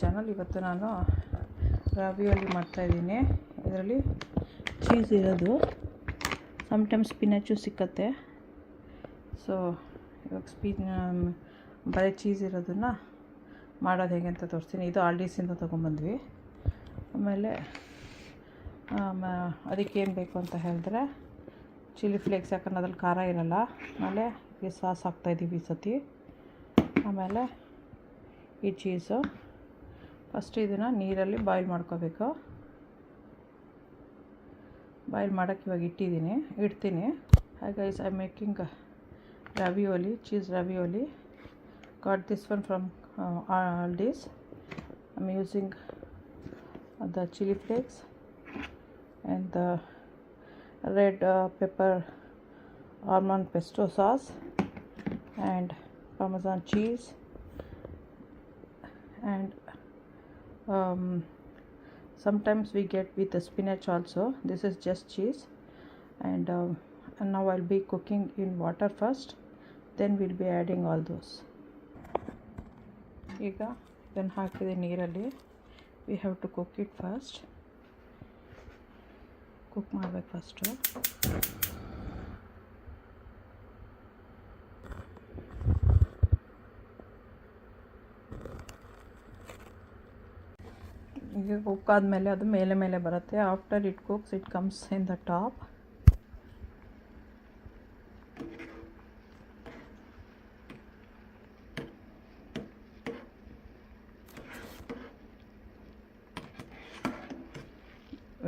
Channel. ಇವತ್ತು ನಾನು ರಾವಿಯೋಲಿ ಮಾಡ್ತಾಯಿದ್ದೀನಿ. ಇದರಲ್ಲಿ ಚೀಸ್ ಇರೋದು, ಸಮ್ಟೈಮ್ಸ್ ಸ್ಪಿನಾಚು ಸಿಕ್ಕತ್ತೆ. ಸೊ ಇವಾಗ ಬರೀ ಚೀಸ್ ಇರೋದನ್ನು ಮಾಡೋದು ಹೇಗೆ ಅಂತ ತೋರಿಸ್ತೀನಿ. ಇದು ಆಲ್ಡೀಸಿಂದ ತೊಗೊಂಬಂದ್ವಿ. ಆಮೇಲೆ ಅದಕ್ಕೇನು ಬೇಕು ಅಂತ ಹೇಳಿದ್ರೆ ಚಿಲ್ಲಿ ಫ್ಲೇಕ್ಸ್, ಯಾಕಂದ್ರೆ ಅದ್ರಲ್ಲಿ ಖಾರ ಇರೋಲ್ಲ. ಆಮೇಲೆ ಈ ಸಾಸ್ ಹಾಕ್ತಾಯಿದ್ದೀವಿ ಈ ಸತಿ. ಆಮೇಲೆ ಈ ಚೀಸು ಫಸ್ಟ್ ಇದನ್ನು ನೀರಲ್ಲಿ ಬಾಯ್ಲ್ ಮಾಡ್ಕೋಬೇಕು. ಬಾಯ್ಲ್ ಮಾಡೋಕ್ಕೆ ಇವಾಗ ಇಡ್ತೀನಿ. Hi guys, I am making ravioli, cheese ravioli. Got this one from Aldi's. I'm using the chili flakes and the red pepper almond pesto sauce and parmesan cheese and sometimes we get with the spinach also. This is just cheese and now I'll be cooking in water first, then we'll be adding all those. ಈಗ ಇದನ್ನು ಹಾಕಿದೆ ನೀರಲ್ಲಿ. we have to cook it first. Cook ಮಾಡಬೇಕು first. ಈಗ cook ಆದಮೇಲೆ ಅದು ಮೇಲೆ ಬರುತ್ತೆ. After it cooks it comes in the top.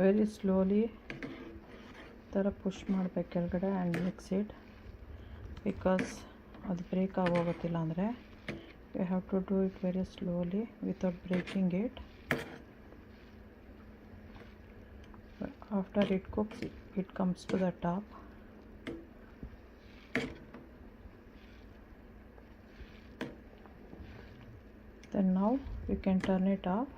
Very slowly ಥರ ಪುಷ್ ಮಾಡಬೇಕು ಕೆಳಗಡೆ ಆ್ಯಂಡ್ ಮಿಕ್ಸ್ ಇಟ್, ಬಿಕಾಸ್ ಅದು ಬ್ರೇಕ್ ಆಗೋಗುತ್ತಿಲ್ಲ ಅಂದರೆ. You have to do it very slowly without breaking it. After it cooks it comes to the top. then now you can turn it off.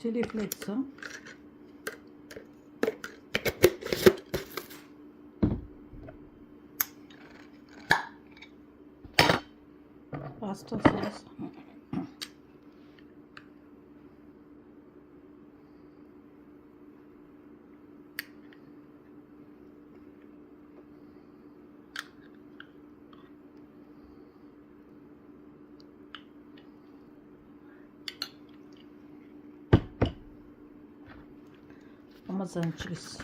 Chilli flakes pasta sauce, parmesan cheese.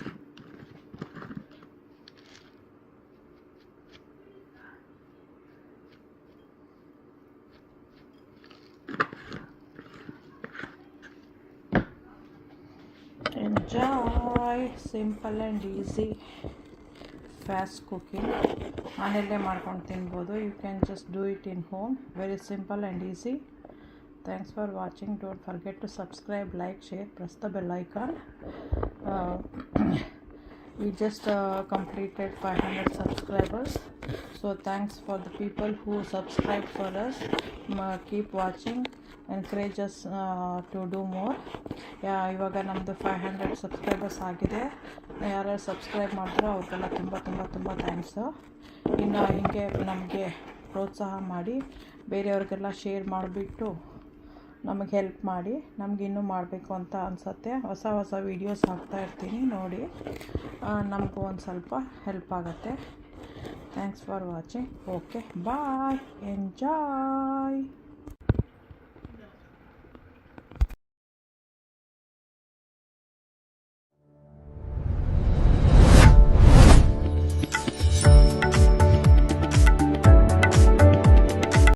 Enjoy simple and easy fast cooking. ಮನೆಯಲ್ಲೇ ಮಾಡ್ಕೊಂಡು ತಿನ್ಬೋದು. You can just do it in home. Very simple and easy. Thanks for watching. Don't forget to subscribe, like, share, press the bell icon. We just completed 500 subscribers, so thanks for the people who subscribe for us. Keep watching encourages to do more. ಇವಾಗ ನಮ್ಮದು 500 subscribers ಆಗಿದೆ. ಯಾರು subscribe ಮಾಡಿದ್ರೋ ಅವ್ರಿಗೆಲ್ಲ ತುಂಬ ತುಂಬ ತುಂಬ thanks. ಇನ್ನು ಹೀಗೆ ನಮಗೆ ಪ್ರೋತ್ಸಾಹ ಮಾಡಿ ಬೇರೆಯವ್ರಿಗೆಲ್ಲ ಶೇರ್ ಮಾಡಿಬಿಟ್ಟು ನಮಗೆ ಹೆಲ್ಪ್ ಮಾಡಿ. ನಮ್ಗೆ ಇನ್ನೂ ಮಾಡಬೇಕು ಅಂತ ಅನಿಸುತ್ತೆ. ಹೊಸ ವೀಡಿಯೋಸ್ ಹಾಕ್ತಾಯಿರ್ತೀನಿ, ನೋಡಿ. ನಮಗೂ ಒಂದು ಸ್ವಲ್ಪ ಹೆಲ್ಪ್ ಆಗುತ್ತೆ. Thanks for watching. Okay, bye, enjoy.